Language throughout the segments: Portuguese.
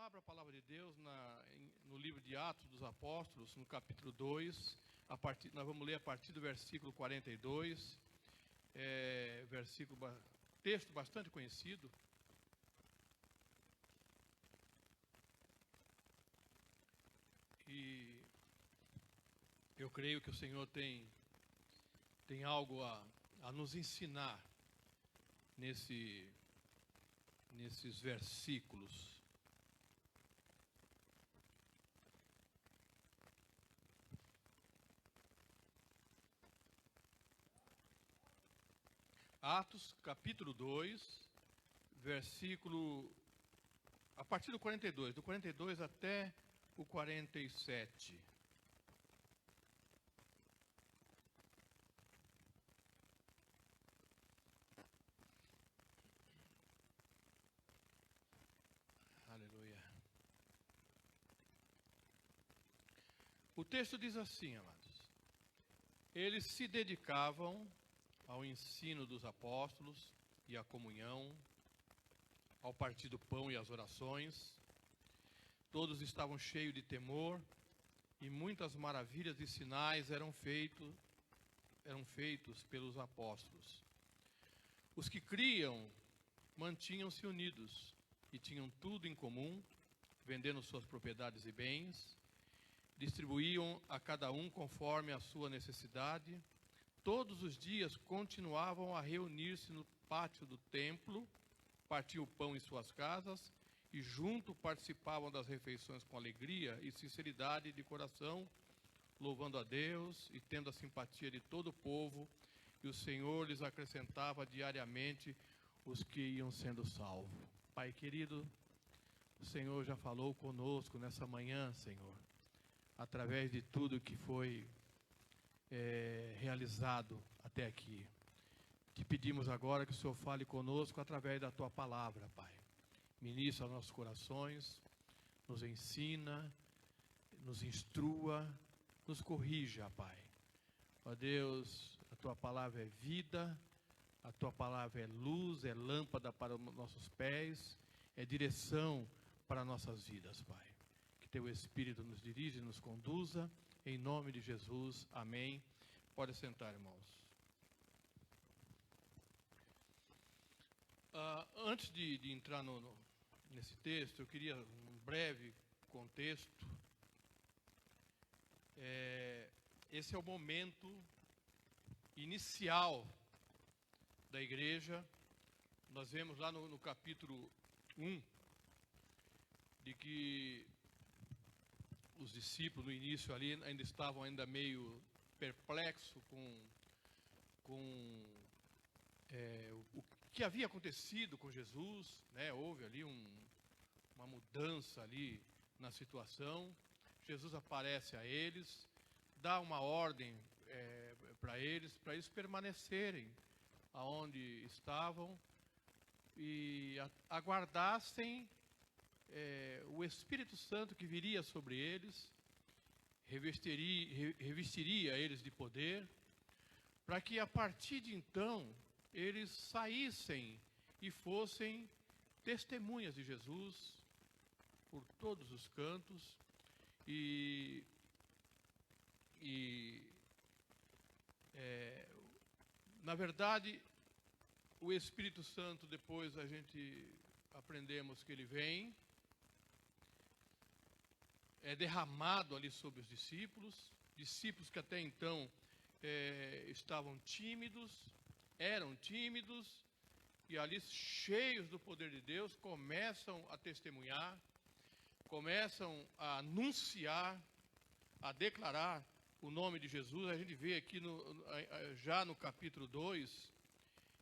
abra a palavra de Deus no livro de Atos dos Apóstolos, no capítulo 2, nós vamos ler a partir do versículo 42, texto bastante conhecido. E eu creio que o Senhor tem algo a nos ensinar nesses versículos. Atos, capítulo 2, versículo, a partir do 42, do 42 até o 47. Aleluia. O texto diz assim, amados: eles se dedicavam ao ensino dos apóstolos e à comunhão, ao partir do pão e às orações. Todos estavam cheios de temor, e muitas maravilhas e sinais eram feitos pelos apóstolos. Os que criam mantinham-se unidos e tinham tudo em comum, vendendo suas propriedades e bens, distribuíam a cada um conforme a sua necessidade. Todos os dias continuavam a reunir-se no pátio do templo, partiam o pão em suas casas e junto participavam das refeições com alegria e sinceridade de coração, louvando a Deus e tendo a simpatia de todo o povo, e o Senhor lhes acrescentava diariamente os que iam sendo salvos. Pai querido, o Senhor já falou conosco nessa manhã, Senhor, através de tudo que foi realizado até aqui. Te pedimos agora que o Senhor fale conosco através da Tua palavra, Pai. Ministra aos nossos corações, nos ensina, nos instrua, nos corrija, Pai. Ó Deus, a Tua palavra é vida, a Tua palavra é luz, é lâmpada para os nossos pés, é direção para nossas vidas, Pai. Que Teu Espírito nos dirija e nos conduza, em nome de Jesus, amém. Pode sentar, irmãos. Antes de entrar nesse texto, eu queria um breve contexto. Esse é o momento inicial da igreja. Nós vemos lá no capítulo 1, de que os discípulos no início ali ainda estavam meio perplexos com o que havia acontecido com Jesus, né? Houve ali uma mudança ali na situação. Jesus aparece a eles, dá uma ordem para eles permanecerem aonde estavam e aguardassem o Espírito Santo que viria sobre eles, revestiria eles de poder, para que a partir de então eles saíssem e fossem testemunhas de Jesus por todos os cantos. Na verdade, o Espírito Santo, depois a gente aprendemos que ele vem, é derramado ali sobre os discípulos que até então estavam tímidos, eram tímidos, e ali cheios do poder de Deus, começam a testemunhar, começam a anunciar, a declarar o nome de Jesus. A gente vê aqui já no capítulo 2,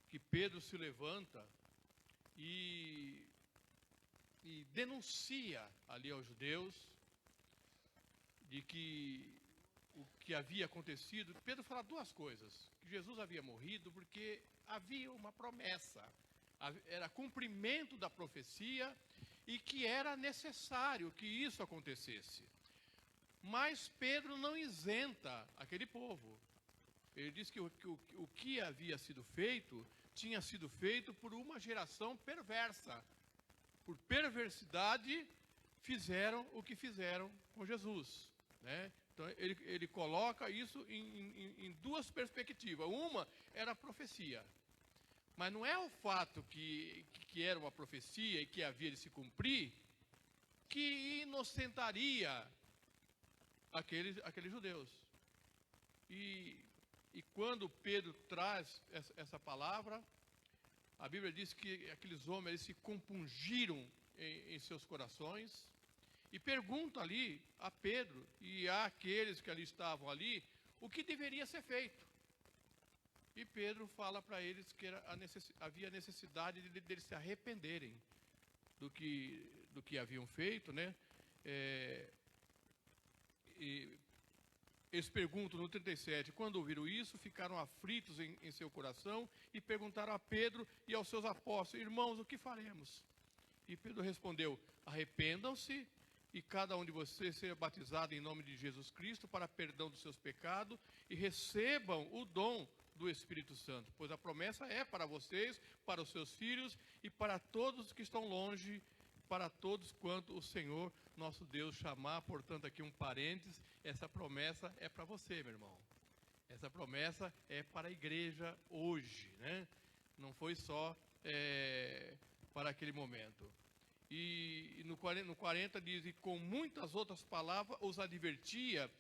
que Pedro se levanta e denuncia ali aos judeus de que o que havia acontecido. Pedro fala duas coisas: que Jesus havia morrido porque havia uma promessa, era cumprimento da profecia e que era necessário que isso acontecesse. Mas Pedro não isenta aquele povo. Ele diz que o que havia sido feito tinha sido feito por uma geração perversa, por perversidade fizeram o que fizeram com Jesus, né? Então, ele coloca isso em duas perspectivas. Uma era a profecia. Mas não é o fato que era uma profecia e que havia de se cumprir que inocentaria aqueles judeus. E quando Pedro traz essa palavra, a Bíblia diz que aqueles homens eles se compungiram em seus corações e perguntam ali a Pedro e àqueles que ali estavam ali o que deveria ser feito. E Pedro fala para eles que havia necessidade deles se arrependerem do que haviam feito, né? E eles perguntam no 37, quando ouviram isso, ficaram aflitos em seu coração e perguntaram a Pedro e aos seus apóstolos, irmãos, o que faremos? E Pedro respondeu, arrependam-se e cada um de vocês seja batizado em nome de Jesus Cristo para perdão dos seus pecados e recebam o dom do Espírito Santo, pois a promessa é para vocês, para os seus filhos e para todos que estão longe, para todos quanto o Senhor nosso Deus chamar. Portanto, aqui um parênteses, essa promessa é para você, meu irmão. Essa promessa é para a igreja hoje, né? Não foi só para aquele momento. E no 40 diz, e com muitas outras palavras os advertia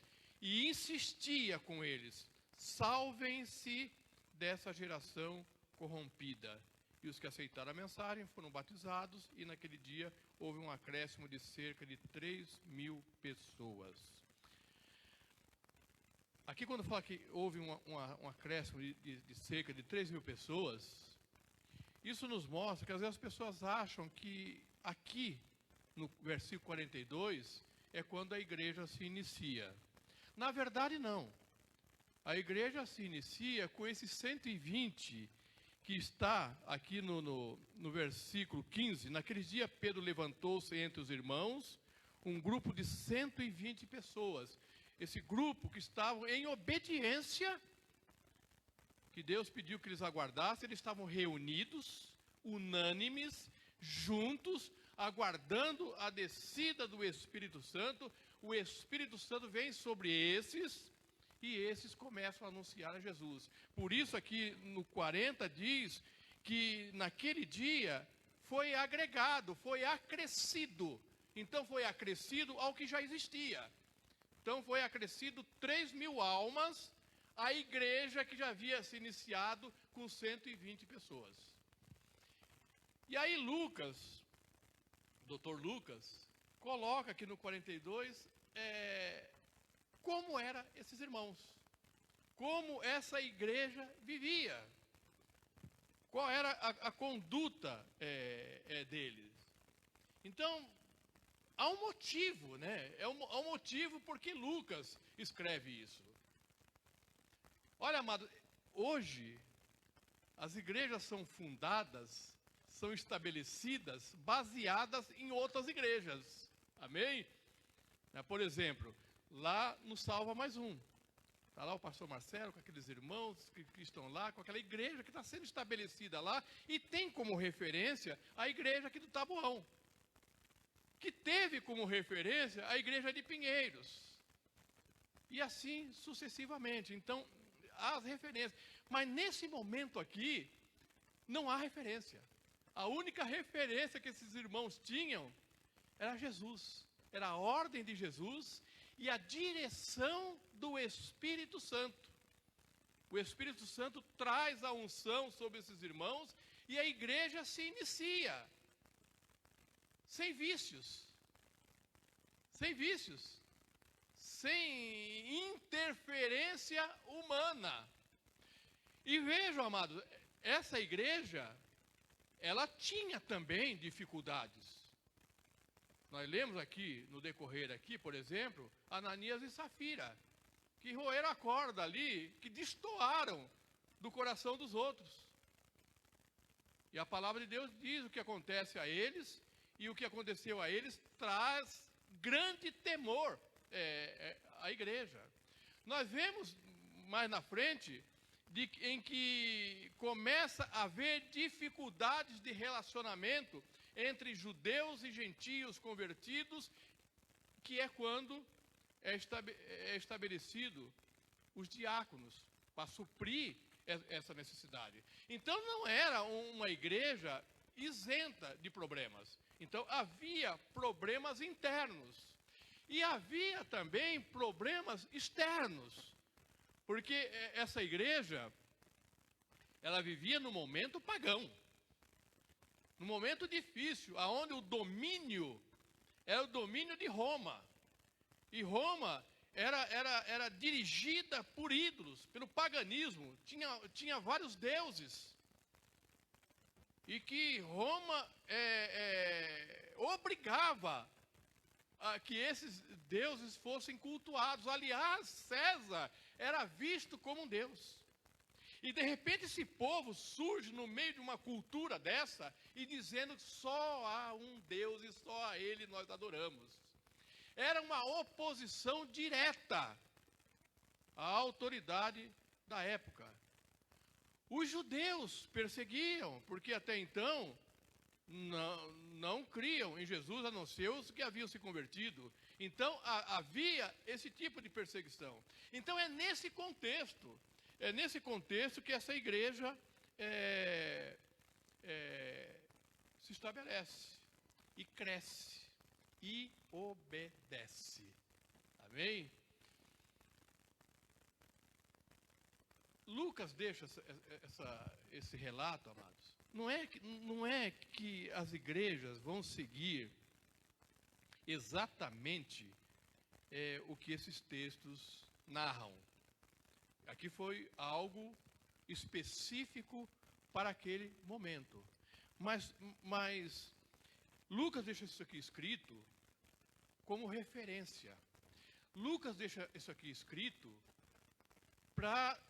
e insistia com eles, salvem-se dessa geração corrompida. E os que aceitaram a mensagem foram batizados, e naquele dia houve um acréscimo de cerca de 3.000 pessoas. Aqui quando fala que houve um acréscimo de cerca de 3.000 pessoas, isso nos mostra que às vezes as pessoas acham que aqui, no versículo 42, é quando a igreja se inicia. Na verdade, não. A igreja se inicia com esses 120 que está aqui no versículo 15. Naquele dia, Pedro levantou-se entre os irmãos, um grupo de 120 pessoas. Esse grupo que estavam em obediência, que Deus pediu que eles aguardassem, eles estavam reunidos, unânimes, juntos, aguardando a descida do Espírito Santo. O Espírito Santo vem sobre esses, e esses começam a anunciar a Jesus. Por isso aqui no 40 diz que naquele dia foi agregado, foi acrescido. Então foi acrescido ao que já existia. Então foi acrescido 3.000 almas à igreja que já havia se iniciado com 120 pessoas. E aí Lucas, Dr. Lucas, coloca aqui no 42 como eram esses irmãos, como essa igreja vivia, qual era a conduta deles. Então, há um motivo, né? Há um motivo porque Lucas escreve isso. Olha, amado, hoje as igrejas são fundadas, são estabelecidas, baseadas em outras igrejas. Amém? Por exemplo, lá no Salva Mais Um. Está lá o pastor Marcelo com aqueles irmãos que estão lá, com aquela igreja que está sendo estabelecida lá, e tem como referência a igreja aqui do Taboão, que teve como referência a igreja de Pinheiros. E assim sucessivamente. Então, há as referências. Mas nesse momento aqui, não há referência. A única referência que esses irmãos tinham era Jesus. Era a ordem de Jesus e a direção do Espírito Santo. O Espírito Santo traz a unção sobre esses irmãos e a igreja se inicia. Sem vícios. Sem vícios. Sem interferência humana. E vejam, amados, essa igreja, ela tinha também dificuldades. Nós lemos aqui, no decorrer aqui, por exemplo, Ananias e Safira, que roeram a corda ali, que destoaram do coração dos outros. E a palavra de Deus diz o que acontece a eles, e o que aconteceu a eles traz grande temor à igreja. Nós vemos mais na frente em que começa a haver dificuldades de relacionamento entre judeus e gentios convertidos, que é quando é estabelecido os diáconos, para suprir essa necessidade. Então não era uma igreja isenta de problemas. Então havia problemas internos. E havia também problemas externos. Porque essa igreja, ela vivia no momento pagão. No momento difícil, onde o domínio era o domínio de Roma. E Roma era dirigida por ídolos, pelo paganismo. Tinha vários deuses. E que Roma obrigava a que esses deuses fossem cultuados. Aliás, César era visto como um deus. E de repente esse povo surge no meio de uma cultura dessa e dizendo que só há um Deus e só a Ele nós adoramos. Era uma oposição direta à autoridade da época. Os judeus perseguiam, porque até então não criam em Jesus, a não ser os que haviam se convertido. Então havia esse tipo de perseguição. Então é nesse contexto que essa igreja se estabelece e cresce e obedece. Amém? Lucas deixa esse relato, amados. Não é que as igrejas vão seguir exatamente o que esses textos narram. Aqui foi algo específico para aquele momento. Mas Lucas deixa isso aqui escrito como referência. Lucas deixa isso aqui escrito para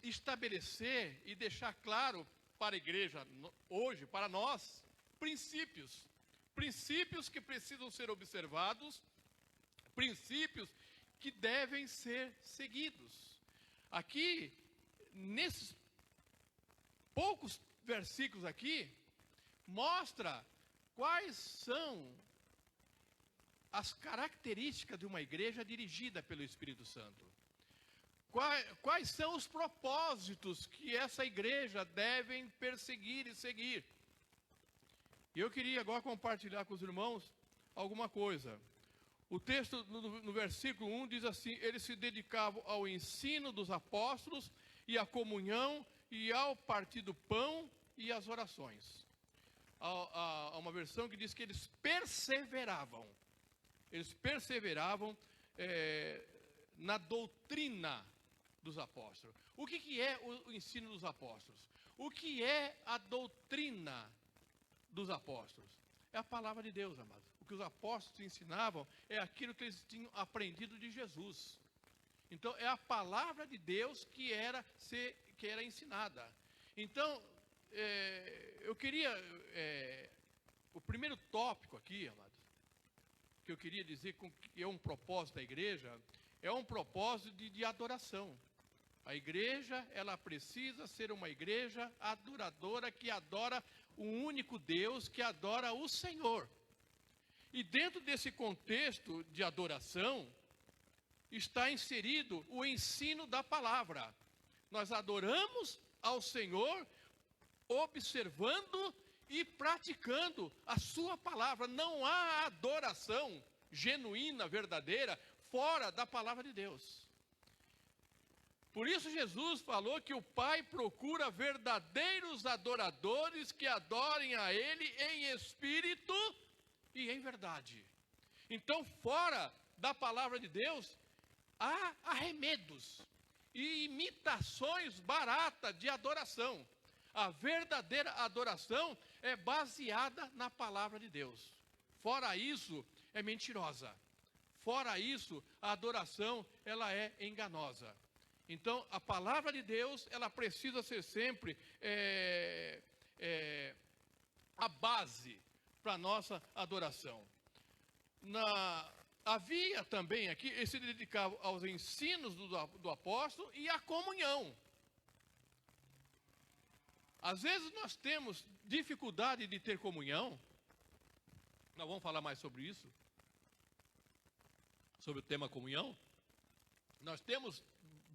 estabelecer e deixar claro para a igreja hoje, para nós, princípios que precisam ser observados, princípios que devem ser seguidos. Aqui, nesses poucos versículos aqui, mostra quais são as características de uma igreja dirigida pelo Espírito Santo. Quais são os propósitos que essa igreja deve perseguir e seguir. E eu queria agora compartilhar com os irmãos alguma coisa. O texto no versículo 1 diz assim: eles se dedicavam ao ensino dos apóstolos e à comunhão e ao partir do pão e às orações. Há uma versão que diz que eles perseveravam. Eles perseveravam na doutrina dos apóstolos. O que é o ensino dos apóstolos? O que é a doutrina dos apóstolos? É a palavra de Deus, amados. O que os apóstolos ensinavam é aquilo que eles tinham aprendido de Jesus. Então, é a palavra de Deus que era ensinada. Então, eu queria... o primeiro tópico aqui, amados, que eu queria dizer que é um propósito da igreja, é um propósito de adoração. A igreja, ela precisa ser uma igreja adoradora, que adora o único Deus, que adora o Senhor. E dentro desse contexto de adoração, está inserido o ensino da palavra. Nós adoramos ao Senhor, observando e praticando a sua palavra. Não há adoração genuína, verdadeira, fora da palavra de Deus. Por isso Jesus falou que o Pai procura verdadeiros adoradores que adorem a Ele em espírito e em verdade. Então, fora da palavra de Deus, há arremedos e imitações baratas de adoração. A verdadeira adoração é baseada na palavra de Deus. Fora isso, é mentirosa. Fora isso, a adoração, ela é enganosa. Então, a palavra de Deus, ela precisa ser sempre a base para a nossa adoração. Havia também aqui, eles se dedicavam aos ensinos do apóstolo e à comunhão. Às vezes nós temos dificuldade de ter comunhão, Nós vamos falar mais sobre isso, sobre o tema comunhão. Nós temos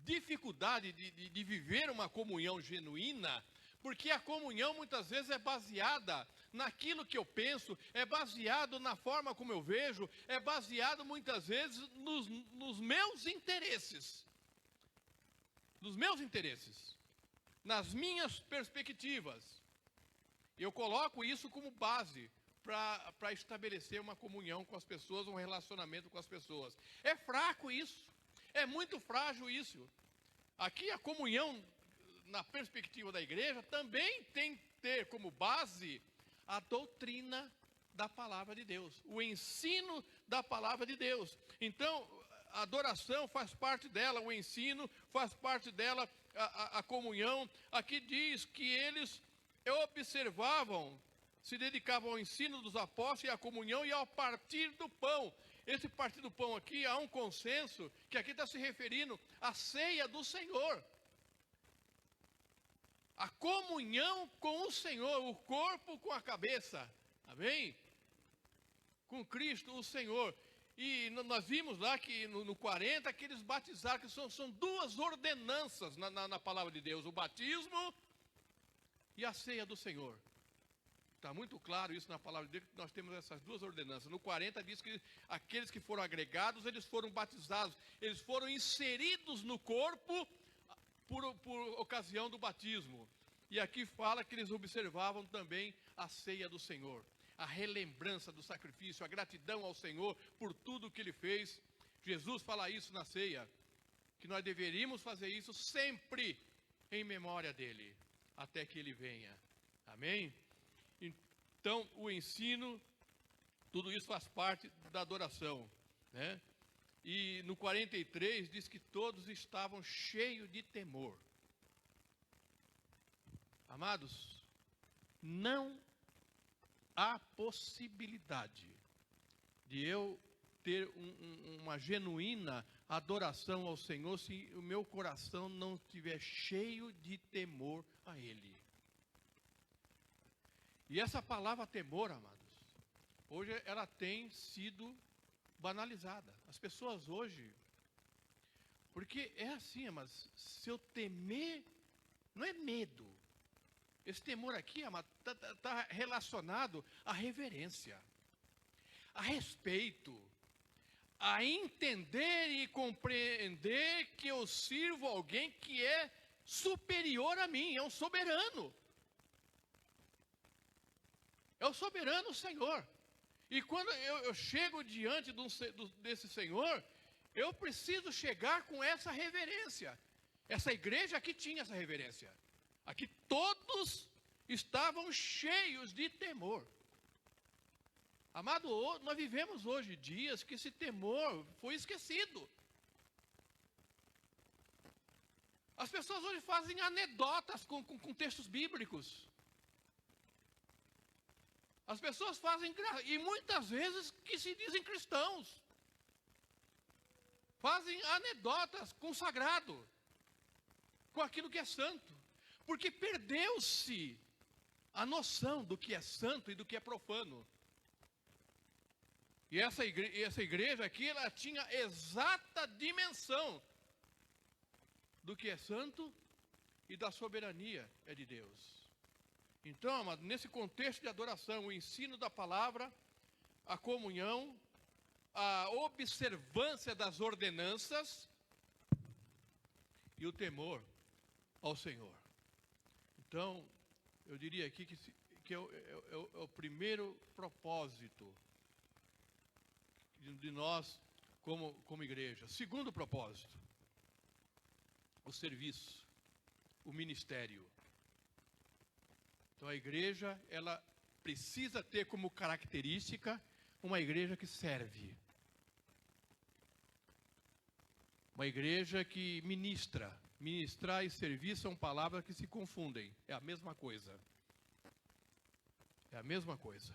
dificuldade de viver uma comunhão genuína, porque a comunhão muitas vezes é baseada naquilo que eu penso, é baseado na forma como eu vejo, é baseado muitas vezes nos meus interesses. Nos meus interesses, nas minhas perspectivas. Eu coloco isso como base para estabelecer uma comunhão com as pessoas, um relacionamento com as pessoas. É fraco isso, é muito frágil isso. Aqui a comunhão, na perspectiva da igreja, também tem que ter como base a doutrina da palavra de Deus, o ensino da palavra de Deus. Então, a adoração faz parte dela, o ensino faz parte dela, a comunhão. Aqui diz que eles observavam, se dedicavam ao ensino dos apóstolos e à comunhão e ao partir do pão. Esse partir do pão aqui, há um consenso que aqui está se referindo à ceia do Senhor. A comunhão com o Senhor, o corpo com a cabeça, amém? Com Cristo, o Senhor. E nós vimos lá que no 40 que eles batizaram, que são duas ordenanças na palavra de Deus, o batismo e a ceia do Senhor. Está muito claro isso na palavra de Deus, que nós temos essas duas ordenanças. No 40 diz que aqueles que foram agregados, eles foram batizados, eles foram inseridos no corpo por ocasião do batismo. E aqui fala que eles observavam também a ceia do Senhor, a relembrança do sacrifício, a gratidão ao Senhor por tudo que Ele fez. Jesus fala isso na ceia, que nós deveríamos fazer isso sempre em memória dEle, até que Ele venha. Amém? Então, o ensino, tudo isso faz parte da adoração, né? E no 43 diz que todos estavam cheios de temor. Amados, não há possibilidade de eu ter uma genuína adoração ao Senhor se o meu coração não estiver cheio de temor a Ele. E essa palavra temor, amados, hoje ela tem sido banalizada. As pessoas hoje, porque é assim, mas se eu temer, não é medo. Esse temor aqui, amado, está relacionado à reverência, a respeito, a entender e compreender que eu sirvo alguém que é superior a mim, é um soberano. É o soberano Senhor. E quando eu chego diante desse Senhor, eu preciso chegar com essa reverência. Essa igreja aqui tinha essa reverência. Aqui todos estavam cheios de temor. Amado, nós vivemos hoje dias que esse temor foi esquecido. As pessoas hoje fazem anedotas com textos bíblicos. As pessoas fazem, e muitas vezes que se dizem cristãos, fazem anedotas com o sagrado, com aquilo que é santo, porque perdeu-se a noção do que é santo e do que é profano. E essa igreja aqui, ela tinha exata dimensão do que é santo e da soberania é de Deus. Então, amado, nesse contexto de adoração, o ensino da palavra, a comunhão, a observância das ordenanças e o temor ao Senhor. Então, eu diria aqui que é o primeiro propósito de nós como igreja. Segundo propósito, o serviço, o ministério. Então a igreja, ela precisa ter como característica uma igreja que serve. Uma igreja que ministra. Ministrar e servir são palavras que se confundem. É a mesma coisa. É a mesma coisa.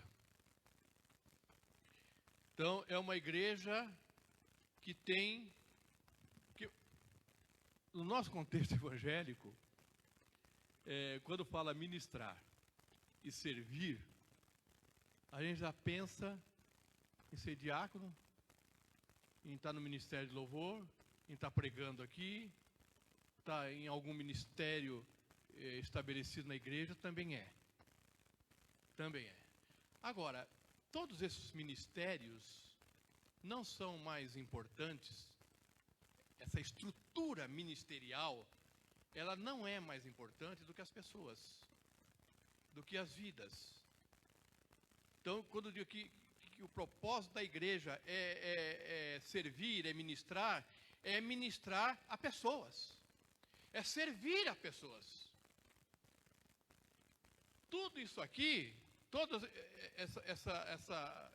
Então é uma igreja que tem... no nosso contexto evangélico, quando fala ministrar e servir, a gente já pensa em ser diácono, em estar no ministério de louvor, em estar pregando aqui, estar em algum ministério estabelecido na igreja, também é. Também é. Agora, todos esses ministérios não são mais importantes. Essa estrutura ministerial, ela não é mais importante do que as pessoas, do que as vidas. Então, quando eu digo que o propósito da igreja é servir, é ministrar a pessoas, é servir a pessoas. Tudo isso aqui, todos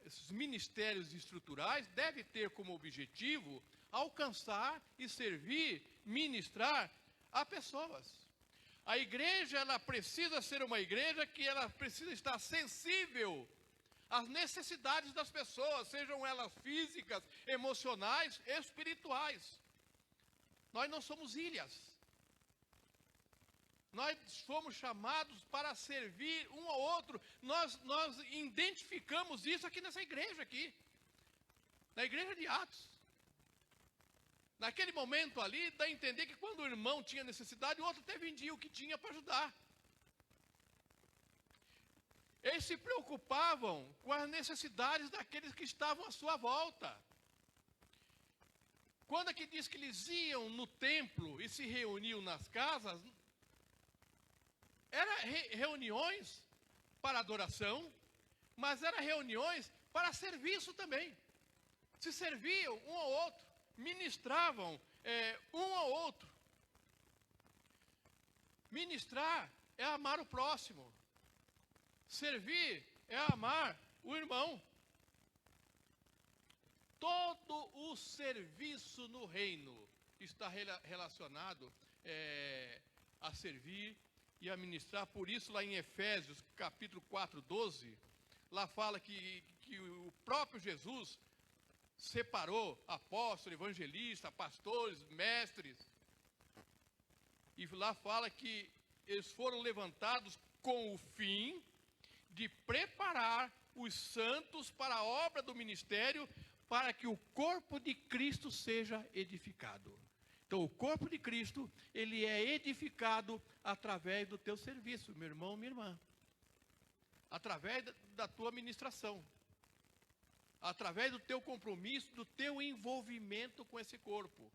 esses ministérios estruturais devem ter como objetivo alcançar e servir, ministrar a pessoas. A igreja, ela precisa ser uma igreja que ela precisa estar sensível às necessidades das pessoas, sejam elas físicas, emocionais, espirituais. Nós não somos ilhas. Nós fomos chamados para servir um ao outro. Nós identificamos isso aqui nessa igreja aqui. Na igreja de Atos. Naquele momento ali, dá a entender que quando o irmão tinha necessidade, o outro até vendia o que tinha para ajudar. Eles se preocupavam com as necessidades daqueles que estavam à sua volta. Quando aqui diz que eles iam no templo e se reuniam nas casas, eram reuniões para adoração, mas eram reuniões para serviço também. Se serviam um ao outro, ministravam um ao outro. Ministrar é amar o próximo. Servir é amar o irmão. Todo o serviço no reino está relacionado a servir e a ministrar. Por isso, lá em Efésios, capítulo 4, 12, lá fala que o próprio Jesus separou apóstolos, evangelistas, pastores, mestres. E lá fala que eles foram levantados com o fim de preparar os santos para a obra do ministério, para que o corpo de Cristo seja edificado. Então, o corpo de Cristo, ele é edificado através do teu serviço, meu irmão, minha irmã. Através da tua ministração. Através do teu compromisso, do teu envolvimento com esse corpo.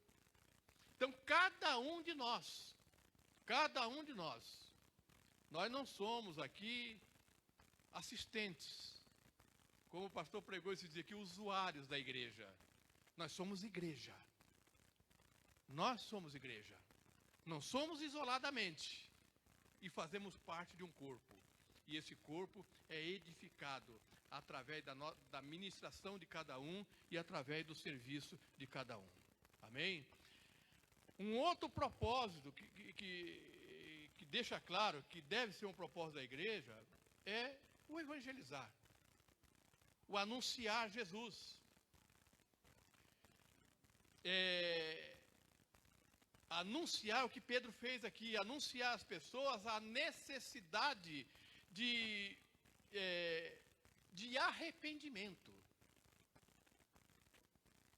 Então, cada um de nós, nós não somos aqui assistentes, como o pastor pregou esse dia aqui, usuários da igreja. Nós somos igreja. Nós somos igreja. Não somos isoladamente. E fazemos parte de um corpo. E esse corpo é edificado através da ministração de cada um e através do serviço de cada um. Amém? Um outro propósito que deixa claro que deve ser um propósito da igreja é o evangelizar. O anunciar Jesus. Anunciar o que Pedro fez aqui, anunciar às pessoas a necessidade de arrependimento.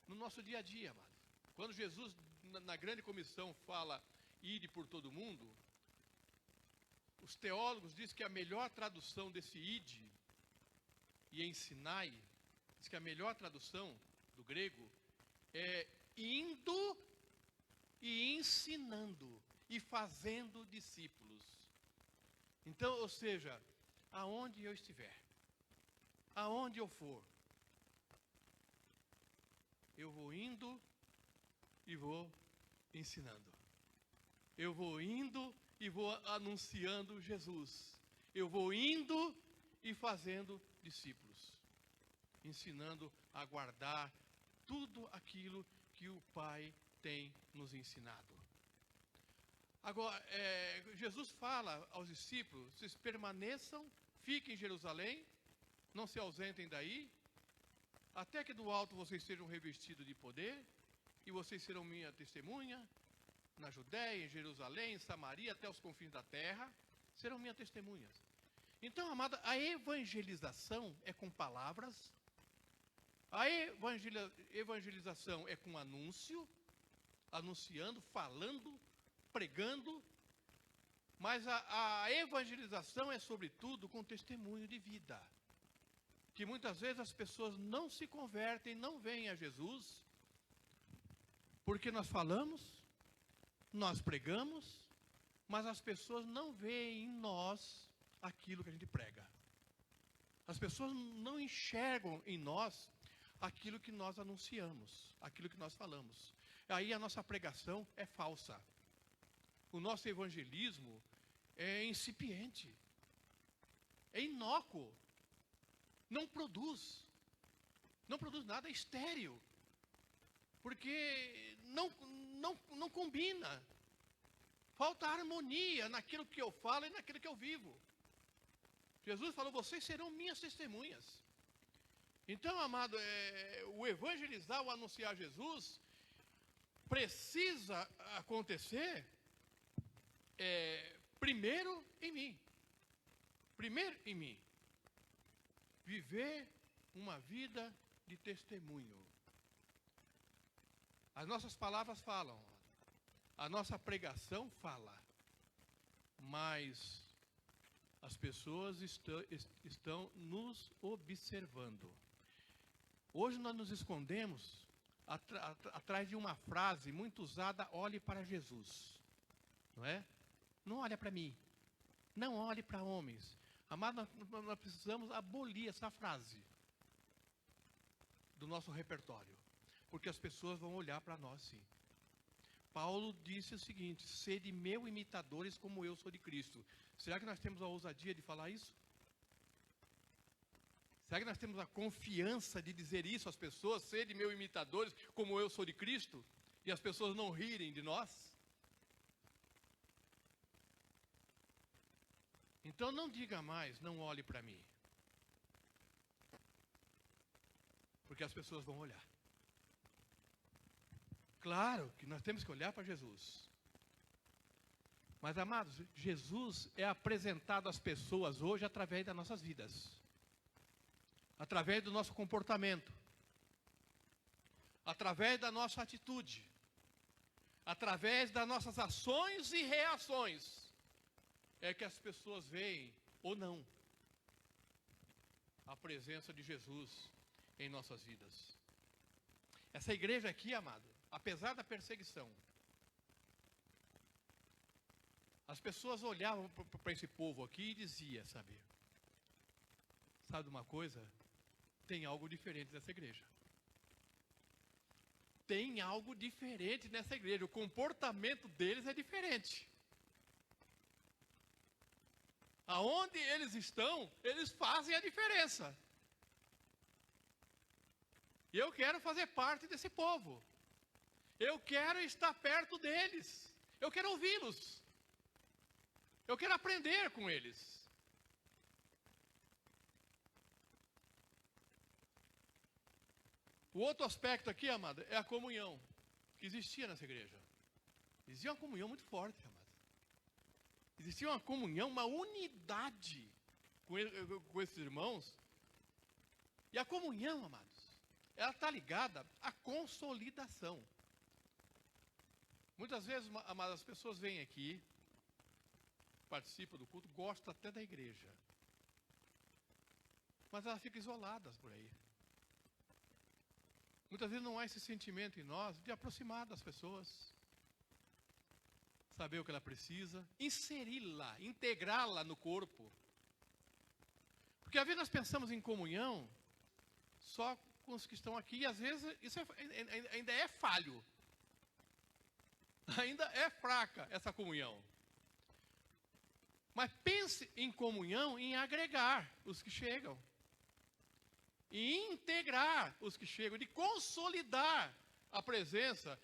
No nosso dia a dia, amado. Quando Jesus, na grande comissão, fala, ide por todo mundo, os teólogos dizem que a melhor tradução desse ide e ensinai, diz que a melhor tradução do grego é indo e ensinando e fazendo discípulos. Então, ou seja, aonde eu estiver, aonde eu for, eu vou indo e vou ensinando. Eu vou indo e vou anunciando Jesus. Eu vou indo e fazendo discípulos. Ensinando a guardar tudo aquilo que o Pai tem nos ensinado. Agora, Jesus fala aos discípulos, vocês permaneçam, fiquem em Jerusalém, não se ausentem daí, até que do alto vocês sejam revestidos de poder, e vocês serão minha testemunha, na Judéia, em Jerusalém, em Samaria, até os confins da terra, serão minhas testemunhas. Então, amada, a evangelização é com palavras, A evangelização é com anúncio, anunciando, falando, pregando, mas a evangelização é sobretudo com testemunho de vida. Que muitas vezes as pessoas não se convertem, não vêm a Jesus, porque nós falamos, nós pregamos, mas as pessoas não veem em nós aquilo que a gente prega. As pessoas não enxergam em nós aquilo que nós anunciamos, aquilo que nós falamos. Aí a nossa pregação é falsa. O nosso evangelismo é incipiente, é inócuo, não produz nada, é estéril, porque não combina. Falta harmonia naquilo que eu falo e naquilo que eu vivo. Jesus falou, vocês serão minhas testemunhas. Então, amado, o evangelizar, o anunciar Jesus, precisa acontecer primeiro em mim. Primeiro em mim. Viver uma vida de testemunho. As nossas palavras falam, a nossa pregação fala, mas as pessoas estão nos observando. Hoje nós nos escondemos atrás de uma frase muito usada, olhe para Jesus. Não é? Não olhe para mim. Não olhe para homens. Amado, nós precisamos abolir essa frase do nosso repertório. Porque as pessoas vão olhar para nós sim. Paulo disse o seguinte, sede meus imitadores como eu sou de Cristo. Será que nós temos a ousadia de falar isso? Será que nós temos a confiança de dizer isso às pessoas, sede meus imitadores como eu sou de Cristo? E as pessoas não rirem de nós? Então não diga mais, não olhe para mim. Porque as pessoas vão olhar. Claro que nós temos que olhar para Jesus. Mas, amados, Jesus é apresentado às pessoas hoje através das nossas vidas. Através do nosso comportamento. Através da nossa atitude. Através das nossas ações e reações. É que as pessoas veem, ou não, a presença de Jesus em nossas vidas. Essa igreja aqui, amado, apesar da perseguição, as pessoas olhavam para esse povo aqui e diziam, sabe de uma coisa? Tem algo diferente nessa igreja. Tem algo diferente nessa igreja. O comportamento deles é diferente. Aonde eles estão, eles fazem a diferença. E eu quero fazer parte desse povo. Eu quero estar perto deles. Eu quero ouvi-los. Eu quero aprender com eles. O outro aspecto aqui, amado, é a comunhão que existia nessa igreja. Existia uma comunhão muito forte, amado. Existia uma comunhão, uma unidade com esses irmãos. E a comunhão, amados, ela está ligada à consolidação. Muitas vezes, amadas, as pessoas vêm aqui, participam do culto, gostam até da igreja. Mas elas ficam isoladas por aí. Muitas vezes não há esse sentimento em nós de aproximar das pessoas. Saber o que ela precisa, inseri-la, integrá-la no corpo. Porque às vezes nós pensamos em comunhão só com os que estão aqui, e às vezes isso ainda é falho. Ainda é fraca essa comunhão. Mas pense em comunhão, em agregar os que chegam. E integrar os que chegam, de consolidar a presença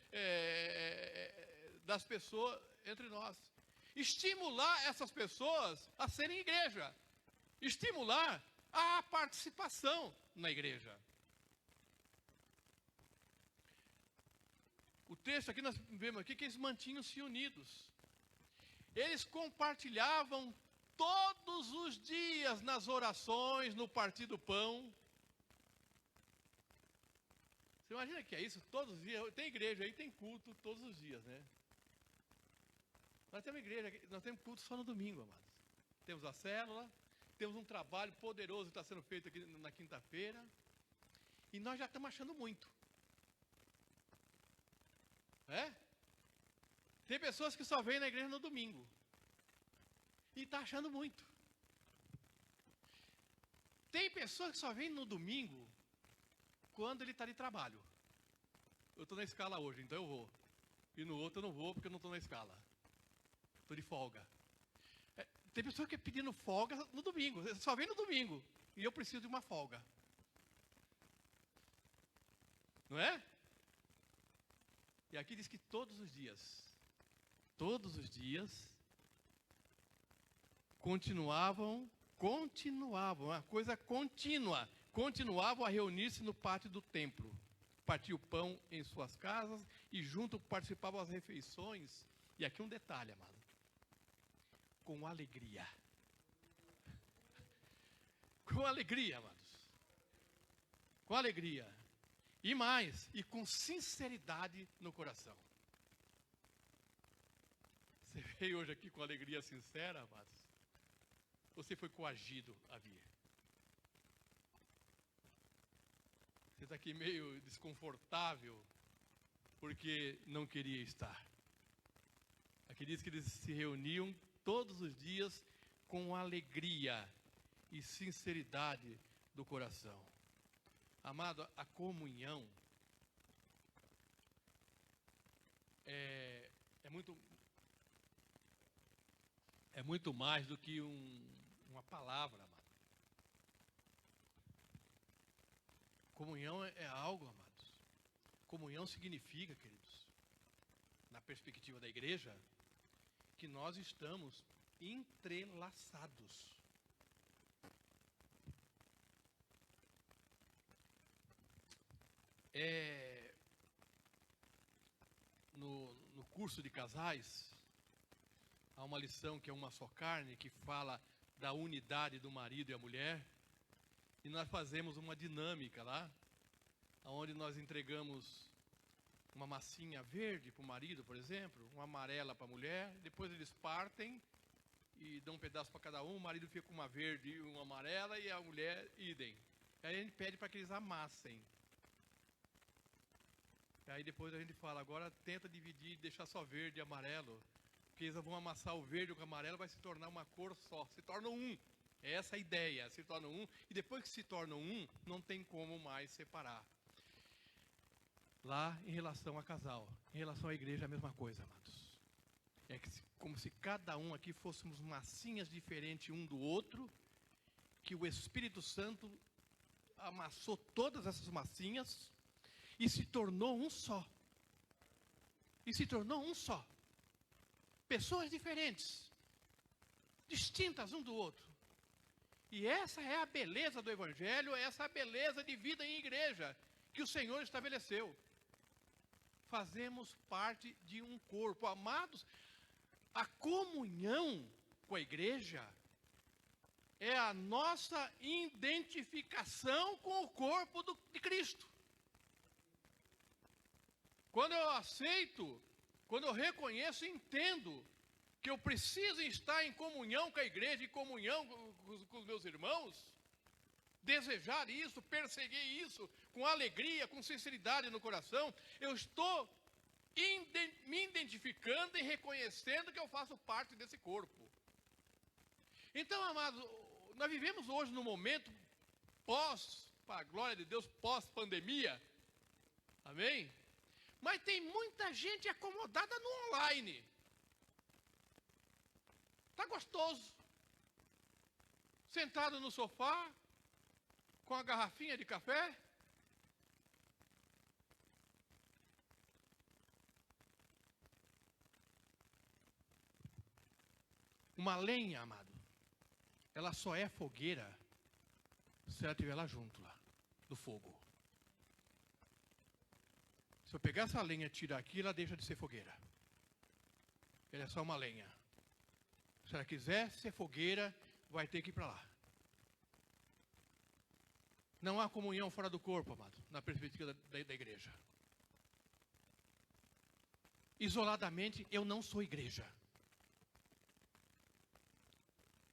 das pessoas entre nós. Estimular essas pessoas a serem igreja. Estimular a participação na igreja. O texto aqui, nós vemos aqui que eles mantinham-se unidos. Eles compartilhavam todos os dias nas orações, no partir do pão. Você imagina que é isso? Todos os dias, tem igreja aí, tem culto todos os dias, né? Nós temos igreja, nós temos culto só no domingo, amados. Temos a célula, temos um trabalho poderoso que está sendo feito aqui na quinta-feira. E nós já estamos achando muito. É? Tem pessoas que só vêm na igreja no domingo. E está achando muito. Tem pessoas que só vêm no domingo quando ele está de trabalho. Eu estou na escala hoje, então eu vou. E no outro eu não vou porque eu não estou na escala. Estou de folga. Tem pessoa que é pedindo folga no domingo. Só vem no domingo. E eu preciso de uma folga. Não é? E aqui diz que todos os dias, continuavam, a coisa contínua, continuavam a reunir-se no pátio do templo, partiam pão em suas casas e junto participavam das refeições. E aqui um detalhe, amado, com alegria. Com alegria, amados. Com alegria. E mais, e com sinceridade no coração. Você veio hoje aqui com alegria sincera, amados? Você foi coagido a vir? Você está aqui meio desconfortável porque não queria estar. Aqui diz que eles se reuniam todos os dias com alegria e sinceridade do coração. Amado, a comunhão é muito mais do que uma palavra, amado. Comunhão é algo, amados. Comunhão significa, queridos, na perspectiva da igreja, que nós estamos entrelaçados. No curso de casais, há uma lição que é uma só carne, que fala da unidade do marido e a mulher. E nós fazemos uma dinâmica lá, onde nós entregamos uma massinha verde para o marido, por exemplo, uma amarela para a mulher, depois eles partem e dão um pedaço para cada um, o marido fica com uma verde e uma amarela e a mulher idem. Aí a gente pede para que eles amassem. E aí depois a gente fala, agora tenta dividir e deixar só verde e amarelo, porque eles vão amassar o verde com o amarelo, vai se tornar uma cor só, se torna um. É essa a ideia, se torna um, e depois que se torna um, não tem como mais separar. Lá em relação a casal, em relação à igreja é a mesma coisa, amados. É como se cada um aqui fôssemos massinhas diferentes um do outro, que o Espírito Santo amassou todas essas massinhas e se tornou um só. E se tornou um só. Pessoas diferentes, distintas um do outro. E essa é a beleza do Evangelho, essa é a beleza de vida em igreja, que o Senhor estabeleceu. Fazemos parte de um corpo. Amados, a comunhão com a igreja é a nossa identificação com o corpo de Cristo. Quando eu aceito, quando eu reconheço e entendo que eu preciso estar em comunhão com a igreja, em comunhão com os meus irmãos, desejar isso, perseguir isso, com alegria, com sinceridade no coração, eu estou me identificando e reconhecendo que eu faço parte desse corpo. Então, amados, nós vivemos hoje num momento para a glória de Deus, pós-pandemia, amém? Mas tem muita gente acomodada no online. Está gostoso. Sentado no sofá, com a garrafinha de café. Uma lenha, amado, ela só é fogueira se ela estiver lá junto, lá, do fogo. Se eu pegar essa lenha e tirar aqui, ela deixa de ser fogueira. Ela é só uma lenha. Se ela quiser ser fogueira, vai ter que ir para lá. Não há comunhão fora do corpo, amado, na perspectiva da igreja. Isoladamente, eu não sou igreja.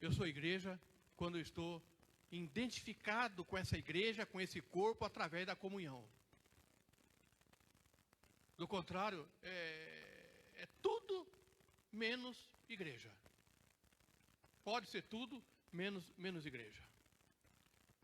Eu sou igreja quando eu estou identificado com essa igreja, com esse corpo, através da comunhão. Do contrário, é tudo menos igreja. Pode ser tudo menos igreja.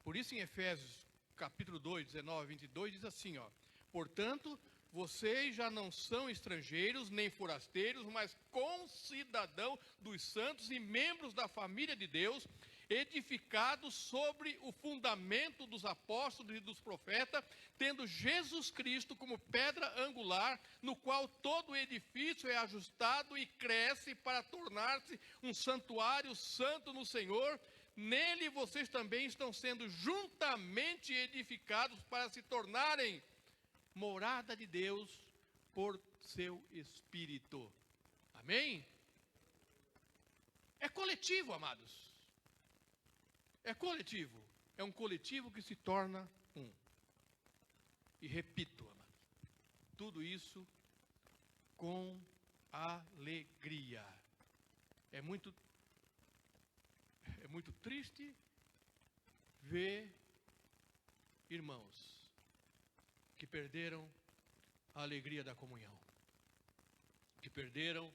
Por isso, em Efésios, capítulo 2, 19, 22, diz assim, ó: portanto, vocês já não são estrangeiros nem forasteiros, mas concidadãos dos santos e membros da família de Deus, edificados sobre o fundamento dos apóstolos e dos profetas, tendo Jesus Cristo como pedra angular, no qual todo o edifício é ajustado e cresce para tornar-se um santuário santo no Senhor. Nele vocês também estão sendo juntamente edificados para se tornarem morada de Deus por seu Espírito. Amém? É coletivo, amados. É coletivo. É um coletivo que se torna um. E repito, amados, tudo isso com alegria. É muito triste ver irmãos que perderam a alegria da comunhão, que perderam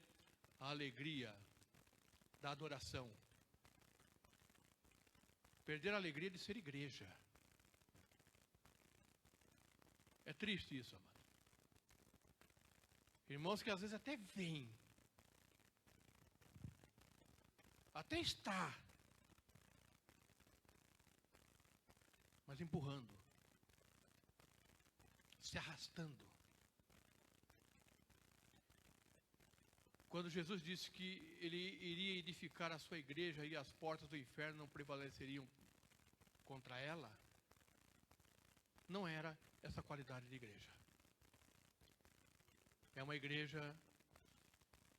a alegria da adoração, perderam a alegria de ser igreja. É triste isso, amado. Irmãos que às vezes até vêm, até está, mas empurrando, se arrastando. Quando Jesus disse que ele iria edificar a sua igreja e as portas do inferno não prevaleceriam contra ela, não era essa qualidade de igreja. É uma igreja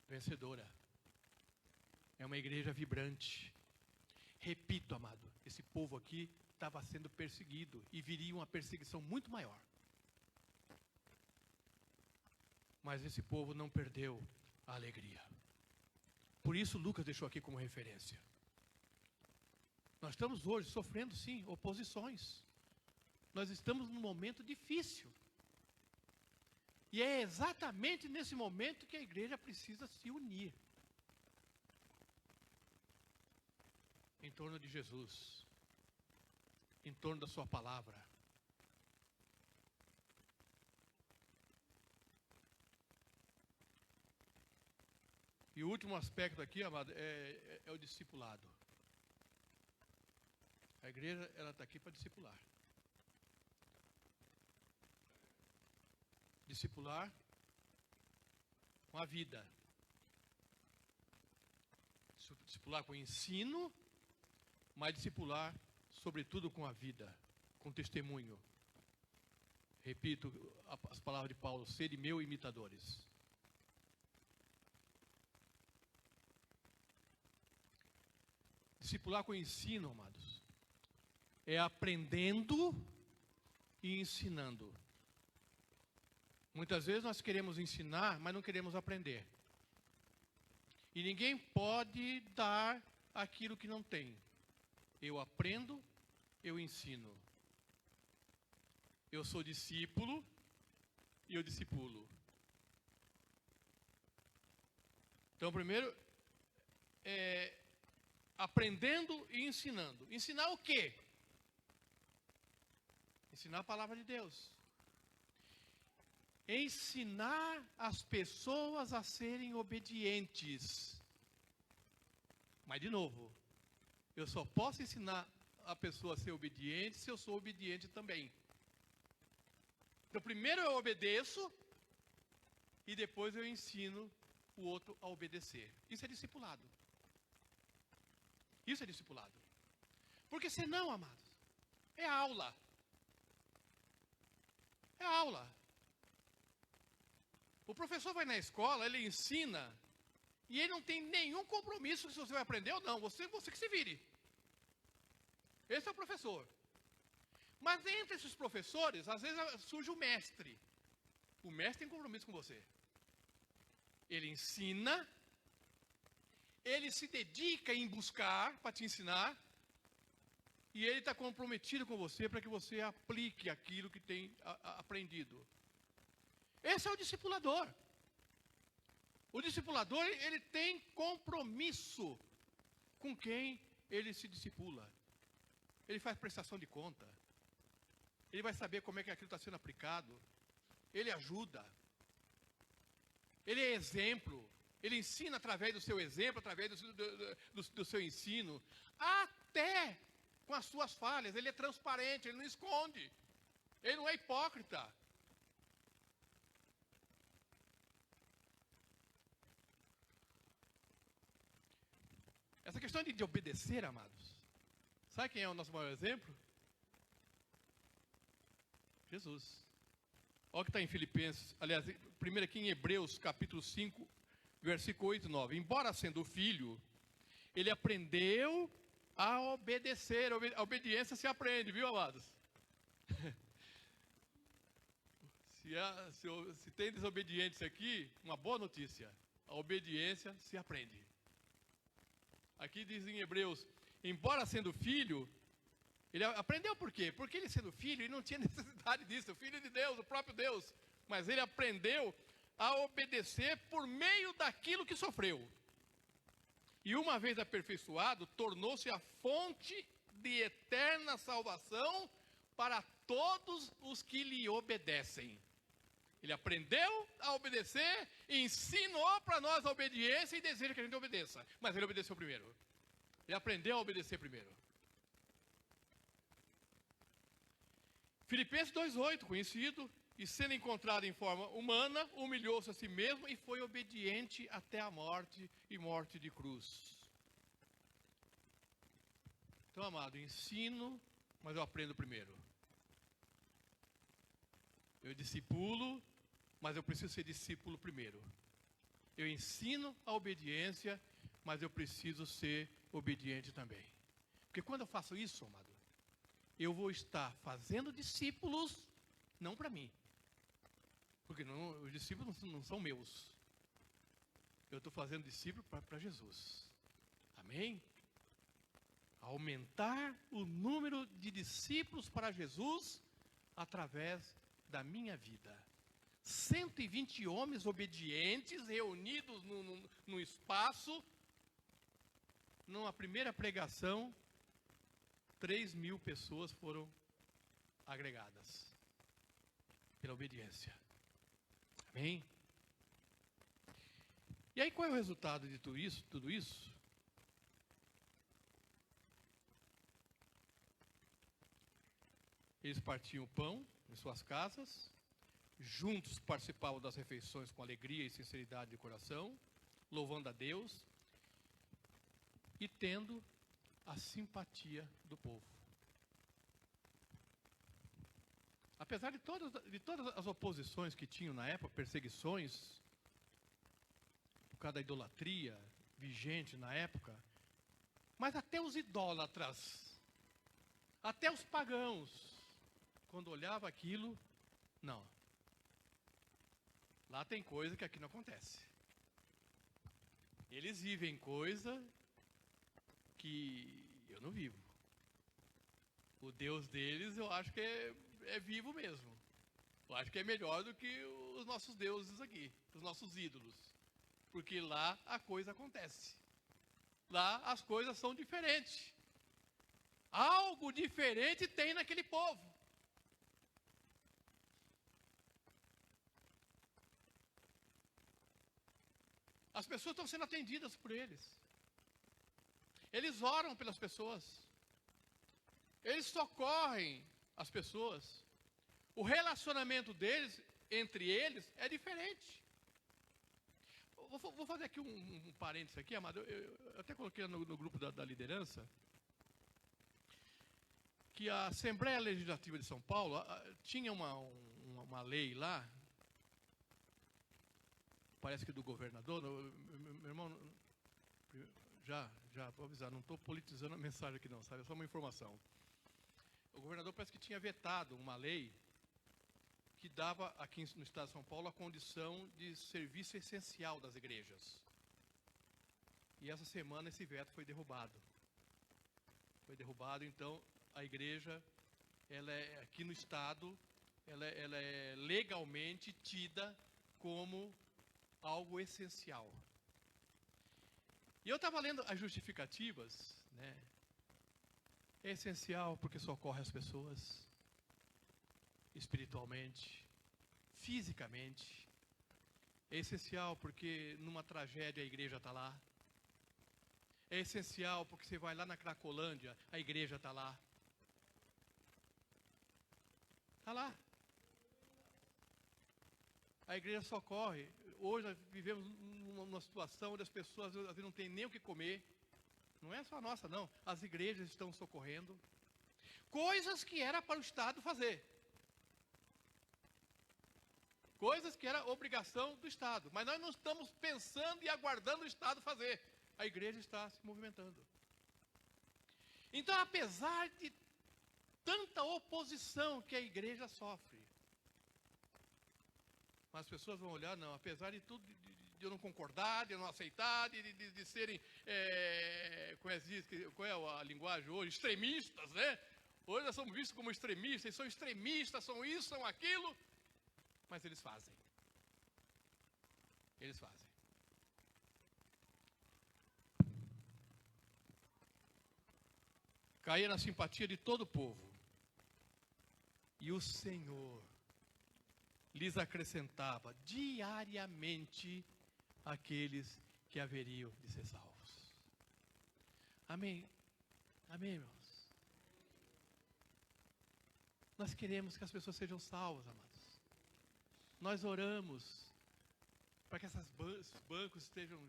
vencedora. É uma igreja vibrante. Repito, amado, esse povo aqui estava sendo perseguido e viria uma perseguição muito maior. Mas esse povo não perdeu a alegria. Por isso Lucas deixou aqui como referência. Nós estamos hoje sofrendo, sim, oposições. Nós estamos num momento difícil. E é exatamente nesse momento que a igreja precisa se unir em torno de Jesus, em torno da sua palavra. E o último aspecto aqui, amado, é o discipulado. A igreja, ela está aqui para discipular. Discipular com a vida. Discipular com o ensino, mas discipular, sobretudo, com a vida, com testemunho. Repito as palavras de Paulo: sede meus imitadores. Discipular com ensino, amados, é aprendendo e ensinando. Muitas vezes nós queremos ensinar, mas não queremos aprender. E ninguém pode dar aquilo que não tem. Eu aprendo, eu ensino. Eu sou discípulo e eu discipulo. Então, primeiro, aprendendo e ensinando. Ensinar o quê? Ensinar a palavra de Deus. Ensinar as pessoas a serem obedientes. Mas, de novo, eu só posso ensinar a pessoa a ser obediente se eu sou obediente também. Então, primeiro eu obedeço e depois eu ensino o outro a obedecer. Isso é discipulado. Isso é discipulado. Porque senão, amados, é aula. É aula. O professor vai na escola, ele ensina, e ele não tem nenhum compromisso se você vai aprender ou não. Você que se vire. Esse é o professor. Mas entre esses professores, às vezes surge o mestre. O mestre tem compromisso com você. Ele ensina, ele se dedica em buscar para te ensinar, e ele está comprometido com você para que você aplique aquilo que tem aprendido. Esse é o discipulador. O discipulador, ele tem compromisso com quem ele se discipula. Ele faz prestação de conta. Ele vai saber como é que aquilo está sendo aplicado. Ele ajuda. Ele é exemplo. Ele ensina através do seu exemplo, através do seu ensino. Até com as suas falhas. Ele é transparente, ele não esconde. Ele não é hipócrita. Essa questão de obedecer, amados. Sabe quem é o nosso maior exemplo? Jesus. Olha o que está em Filipenses, aliás, primeiro aqui em Hebreus, capítulo 5, versículo 8 e 9. Embora sendo filho, ele aprendeu a obedecer. A obediência se aprende, viu, amados? Se tem desobedientes aqui, uma boa notícia. A obediência se aprende. Aqui diz em Hebreus, embora sendo filho, ele aprendeu por quê? Porque ele sendo filho, ele não tinha necessidade disso, o filho de Deus, o próprio Deus. Mas ele aprendeu a obedecer por meio daquilo que sofreu. E uma vez aperfeiçoado, tornou-se a fonte de eterna salvação para todos os que lhe obedecem. Ele aprendeu a obedecer, ensinou para nós a obediência e deseja que a gente obedeça. Mas ele obedeceu primeiro. Ele aprendeu a obedecer primeiro. Filipenses 2,8, conhecido, e sendo encontrado em forma humana, humilhou-se a si mesmo e foi obediente até a morte e morte de cruz. Então, amado, ensino, mas eu aprendo primeiro. Eu discipulo, mas eu preciso ser discípulo primeiro. Eu ensino a obediência, mas eu preciso ser obediente também. Porque quando eu faço isso, amado, eu vou estar fazendo discípulos, não para mim. Porque os discípulos não são meus. Eu estou fazendo discípulo para Jesus. Amém? Aumentar o número de discípulos para Jesus através da minha vida. 120 homens obedientes reunidos num espaço. Numa primeira pregação, 3.000 pessoas foram agregadas pela obediência. Amém? E aí qual é o resultado de tudo isso? Eles partiam o pão em suas casas, juntos participavam das refeições com alegria e sinceridade de coração, louvando a Deus e tendo a simpatia do povo. Apesar de todas as oposições que tinham na época, perseguições, por causa da idolatria vigente na época, mas até os idólatras, até os pagãos, quando olhava aquilo, não. Lá tem coisa que aqui não acontece. Eles vivem coisa que eu não vivo. O Deus deles eu acho que é vivo mesmo. Eu acho que é melhor do que os nossos deuses aqui, os nossos ídolos. Porque lá a coisa acontece. Lá as coisas são diferentes. Algo diferente tem naquele povo. As pessoas estão sendo atendidas por eles. Eles oram pelas pessoas. Eles socorrem as pessoas. O relacionamento deles, entre eles, é diferente. Vou fazer aqui um parênteses aqui, amado. Eu até coloquei no grupo da liderança que a Assembleia Legislativa de São Paulo tinha uma lei lá, parece que do governador. Meu irmão, já vou avisar, não estou politizando a mensagem aqui não, sabe? É só uma informação. o governador parece que tinha vetado uma lei que dava aqui no estado de São Paulo a condição de serviço essencial das igrejas. E essa semana esse veto foi derrubado. Foi derrubado, então a igreja, ela é, aqui no estado, ela é legalmente tida como algo essencial. E eu estava lendo as justificativas, né? É essencial porque socorre as pessoas espiritualmente, fisicamente. É essencial porque numa tragédia a igreja está lá. É essencial porque você vai lá na Cracolândia, a igreja está lá. Está lá. A igreja socorre. Hoje nós vivemos numa situação onde as pessoas às vezes não têm nem o que comer. Não é só a nossa, não. As igrejas estão socorrendo. Coisas que era para o Estado fazer. Coisas que era obrigação do Estado. Mas nós não estamos pensando e aguardando o Estado fazer. A igreja está se movimentando. Então, apesar de tanta oposição que a igreja sofre, mas as pessoas vão olhar, não, apesar de tudo, de eu não concordar, de eu não aceitar, de serem, qual é a linguagem hoje? Extremistas, né? Hoje nós somos vistos como extremistas, eles são extremistas, são isso, são aquilo, mas eles fazem. Eles fazem. Caía na simpatia de todo o povo. E o Senhor lhes acrescentava diariamente aqueles que haveriam de ser salvos. Amém? Amém, irmãos? Nós queremos que as pessoas sejam salvas, amados. Nós oramos para que esses bancos estejam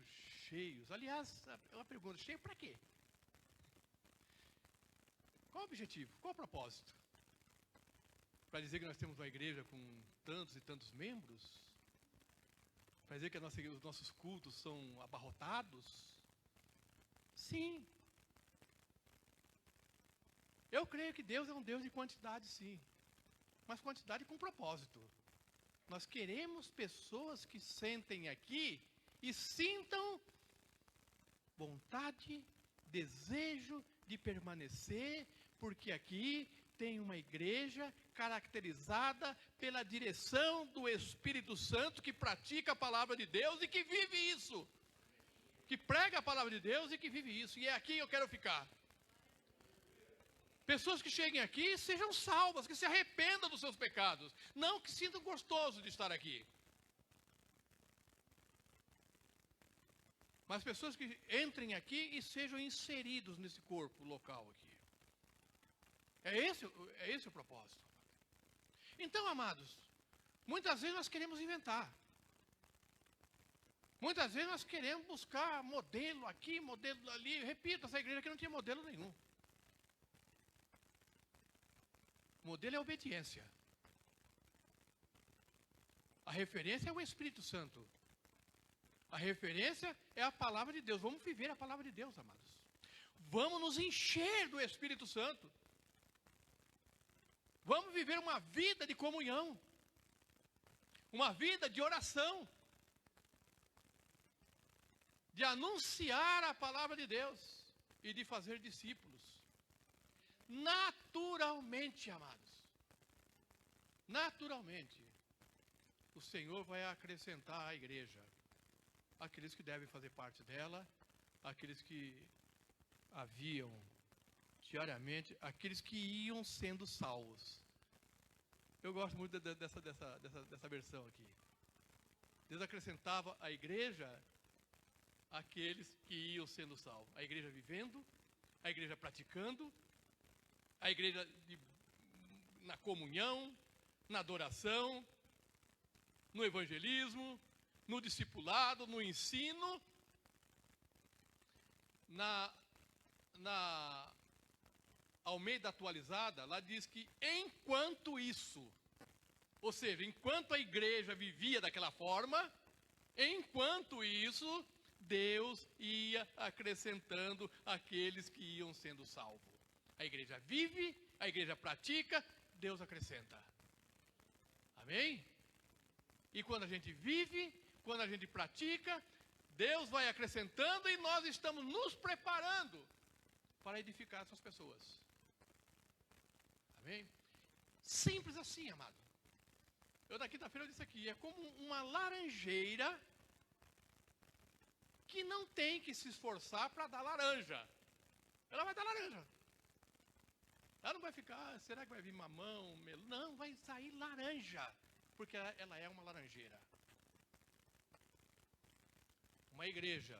cheios. Aliás, é uma pergunta, cheio para quê? Qual o objetivo? Qual o propósito? Para dizer que nós temos uma igreja com tantos e tantos membros? Para dizer que os nossos cultos são abarrotados? Sim. Eu creio que Deus é um Deus de quantidade, sim. Mas quantidade com propósito. Nós queremos pessoas que sentem aqui e sintam vontade, desejo de permanecer, porque aqui tem uma igreja caracterizada pela direção do Espírito Santo, que pratica a palavra de Deus e que vive isso. Que prega a palavra de Deus e que vive isso. E é aqui que eu quero ficar. Pessoas que cheguem aqui sejam salvas, que se arrependam dos seus pecados. Não que sintam gostoso de estar aqui. Mas pessoas que entrem aqui e sejam inseridos nesse corpo local aqui. É esse o propósito. Então, amados, muitas vezes nós queremos inventar. Muitas vezes nós queremos buscar modelo aqui, modelo ali. Repito, essa igreja aqui não tinha modelo nenhum. Modelo é obediência. A referência é o Espírito Santo. A referência é a palavra de Deus. Vamos viver a palavra de Deus, amados. Vamos nos encher do Espírito Santo. Vamos viver uma vida de comunhão. Uma vida de oração. De anunciar a palavra de Deus. E de fazer discípulos. Naturalmente, amados. Naturalmente. O Senhor vai acrescentar à igreja aqueles que devem fazer parte dela, aqueles que haviam diariamente, aqueles que iam sendo salvos. Eu gosto muito dessa versão aqui. Deus acrescentava à igreja aqueles que iam sendo salvos. A igreja vivendo, a igreja praticando, a igreja na comunhão, na adoração, no evangelismo, no discipulado, no ensino, na Almeida atualizada, lá diz que enquanto isso, ou seja, enquanto a igreja vivia daquela forma, enquanto isso, Deus ia acrescentando aqueles que iam sendo salvos. A igreja vive, a igreja pratica, Deus acrescenta. Amém? E quando a gente vive, quando a gente pratica, Deus vai acrescentando e nós estamos nos preparando para edificar essas pessoas. Amém? Simples assim, amado. Eu na quinta-feira eu disse aqui, é como uma laranjeira que não tem que se esforçar para dar laranja. Ela vai dar laranja. Ela não vai ficar, será que vai vir mamão, melão? Não, vai sair laranja, porque ela é uma laranjeira. Uma igreja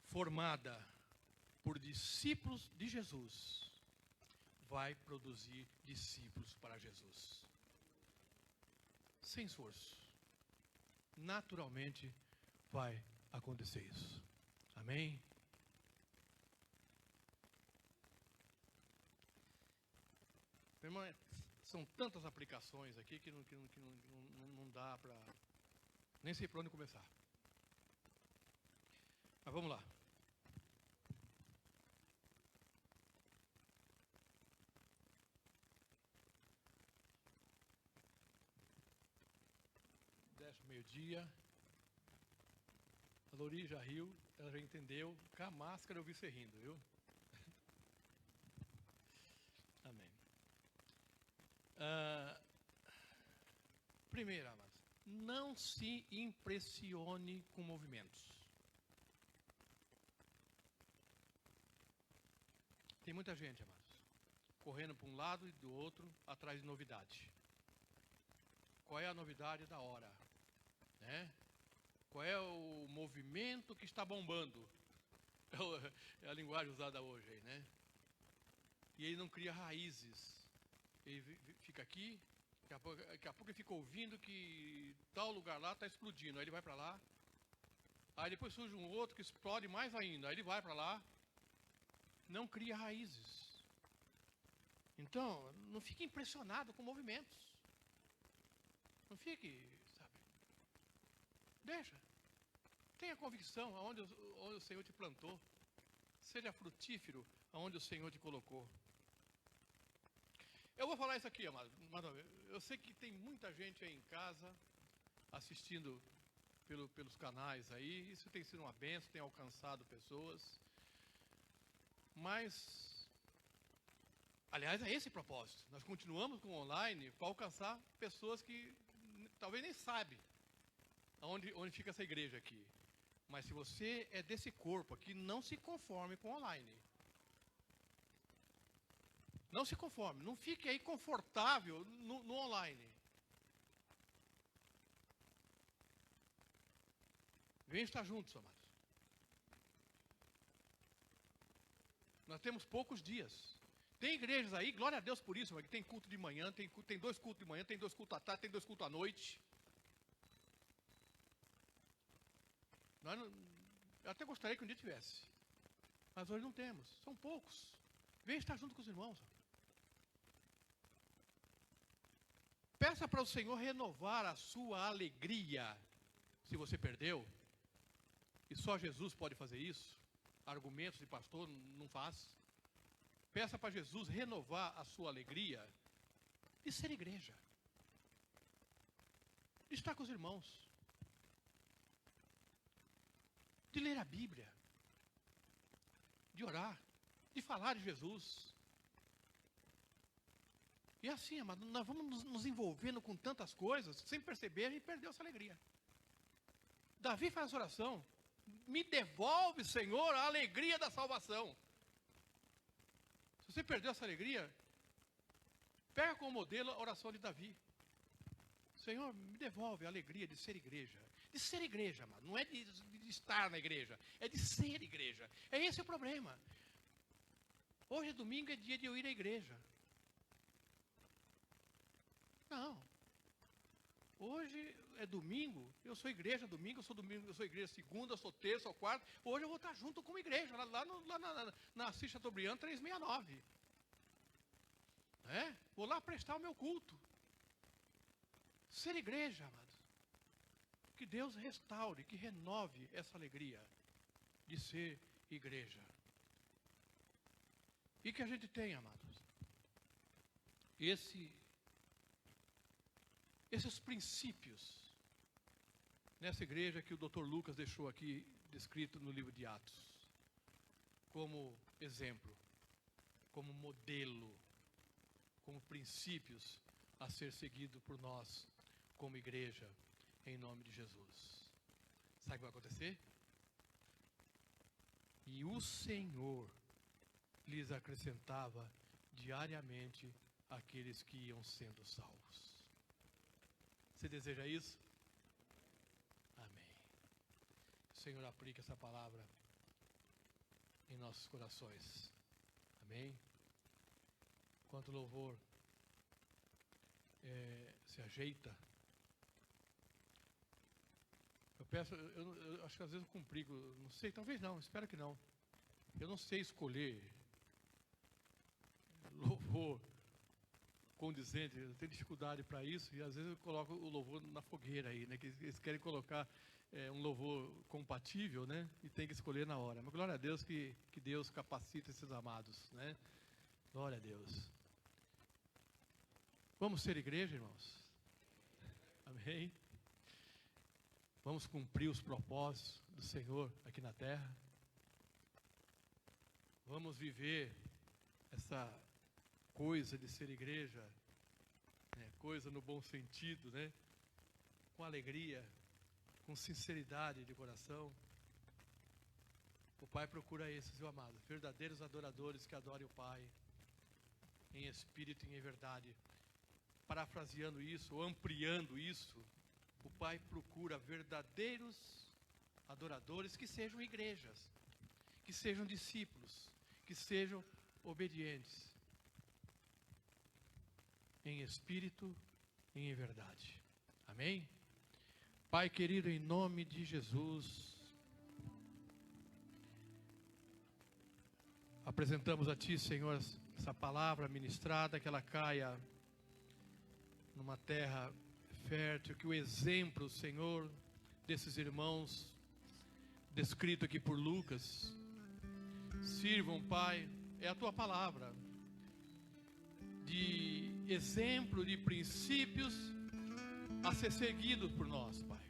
formada por discípulos de Jesus vai produzir discípulos para Jesus. Sem esforço. Naturalmente vai acontecer isso. Amém? Irmão, são tantas aplicações aqui que não dá para... Nem sei por onde começar. Mas vamos lá. Meio-dia. A Lori já riu, ela já entendeu. Com a máscara eu vi você rindo, viu? Amém. Primeiro, amados, não se impressione com movimentos. Tem muita gente, amados, correndo para um lado e do outro, atrás de novidade. Qual é a novidade da hora? Né? Qual é o movimento que está bombando? É a linguagem usada hoje aí, né? E ele não cria raízes. Ele fica aqui, daqui a pouco ele fica ouvindo que tal lugar lá está explodindo. Aí ele vai para lá. Aí depois surge um outro que explode mais ainda. Aí ele vai para lá. Não cria raízes. Então, não fique impressionado com movimentos. Não fique, sabe? Deixa. Tenha convicção aonde o Senhor te plantou. Seja frutífero aonde o Senhor te colocou. Eu vou falar isso aqui, amado. Eu sei que tem muita gente aí em casa assistindo pelos canais aí. Isso tem sido uma bênção, tem alcançado pessoas. Mas, aliás, é esse o propósito. Nós continuamos com o online para alcançar pessoas que talvez nem sabem onde fica essa igreja aqui. Mas se você é desse corpo aqui, não se conforme com o online. Não se conforme, não fique aí confortável no online. Venha estar juntos, amados. Nós temos poucos dias. Tem igrejas aí, glória a Deus por isso, mas tem culto de manhã, tem 2 cultos de manhã, tem 2 cultos à tarde, tem 2 cultos à noite. Eu até gostaria que um dia tivesse. Mas hoje não temos, são poucos. Venha estar junto com os irmãos. Peça para o Senhor renovar a sua alegria. Se você perdeu, e só Jesus pode fazer isso, argumentos de pastor não faz. Peça para Jesus renovar a sua alegria de ser igreja, de estar com os irmãos, de ler a Bíblia, de orar, de falar de Jesus. E assim, amado, nós vamos nos envolvendo com tantas coisas, sem perceber, a gente perdeu essa alegria. Davi faz essa oração: me devolve, Senhor, a alegria da salvação. Se você perdeu essa alegria, pega como modelo a oração de Davi. Senhor, me devolve a alegria de ser igreja. De ser igreja, amado. Não é de estar na igreja, é de ser igreja. É esse o problema. Hoje é domingo, é dia de eu ir à igreja. Não. Hoje é domingo, eu sou igreja domingo, eu sou igreja segunda, eu sou terça, eu sou quarta. Hoje eu vou estar junto com a igreja, lá na Assis Chateaubriand 369. Vou lá prestar o meu culto. Ser igreja, amado. Que Deus restaure, que renove essa alegria de ser igreja. E que a gente tenha, amados, esses princípios nessa igreja que o Dr. Lucas deixou aqui descrito no livro de Atos, como exemplo, como modelo, como princípios a ser seguido por nós como igreja, em nome de Jesus. Sabe o que vai acontecer? E o Senhor lhes acrescentava diariamente aqueles que iam sendo salvos. Você deseja isso? Amém. O Senhor aplica essa palavra em nossos corações. Amém? Enquanto o louvor se ajeita, eu peço, eu acho que às vezes eu complico, não sei, talvez não, espero que não. Eu não sei escolher louvor condizente, eu tenho dificuldade para isso, e às vezes eu coloco o louvor na fogueira aí, né? Que eles querem colocar um louvor compatível, né? E tem que escolher na hora. Mas glória a Deus que Deus capacita esses amados, né? Glória a Deus. Vamos ser igreja, irmãos? Amém? Vamos cumprir os propósitos do Senhor aqui na terra? Vamos viver essa coisa de ser igreja, né? Coisa no bom sentido, né? Com alegria, com sinceridade de coração. O Pai procura esses, meu amado, verdadeiros adoradores que adorem o Pai em espírito e em verdade. Parafraseando isso, ou ampliando isso, o Pai procura verdadeiros adoradores que sejam igrejas, que sejam discípulos, que sejam obedientes, em espírito e em verdade. Amém? Pai querido, em nome de Jesus, apresentamos a Ti, Senhor, essa palavra ministrada, que ela caia numa terra fértil, que o exemplo, Senhor, desses irmãos, descrito aqui por Lucas, sirvam, Pai, é a Tua palavra, de exemplo, de princípios a ser seguidos por nós, Pai.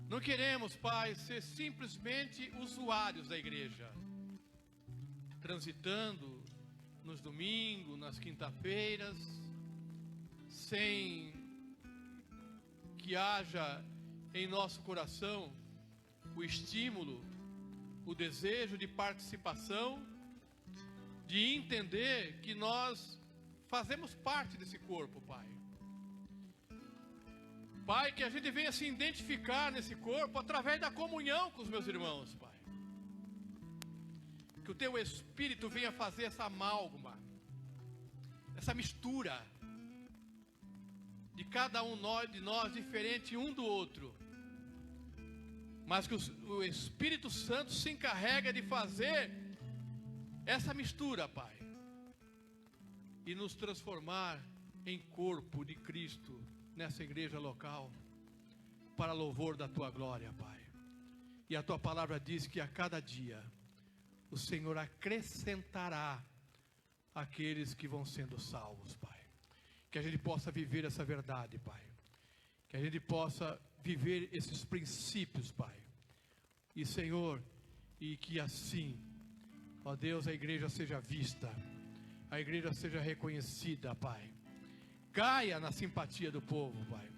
Não queremos, Pai, ser simplesmente usuários da igreja, transitando nos domingos, nas quinta-feiras, sem que haja em nosso coração o estímulo, o desejo de participação, de entender que nós fazemos parte desse corpo, Pai. Pai, que a gente venha se identificar nesse corpo através da comunhão com os meus irmãos, Pai. Que o Teu Espírito venha fazer essa amálgama, essa mistura de cada um de nós diferente um do outro, mas que o Espírito Santo se encarrega de fazer essa mistura, Pai, e nos transformar em corpo de Cristo nessa igreja local, para louvor da Tua glória, Pai. E a Tua palavra diz que a cada dia o Senhor acrescentará aqueles que vão sendo salvos, Pai. Que a gente possa viver essa verdade, Pai. Que a gente possa viver esses princípios, Pai. E, Senhor, e que assim, ó Deus, a igreja seja vista, a igreja seja reconhecida, Pai. Caia na simpatia do povo, Pai.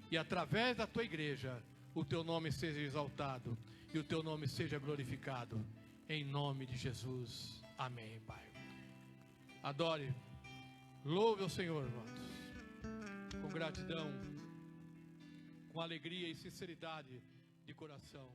E através da Tua igreja, o Teu nome seja exaltado e o Teu nome seja glorificado. Em nome de Jesus. Amém, Pai. Adore. Louve ao Senhor, irmãos, com gratidão, com alegria e sinceridade de coração.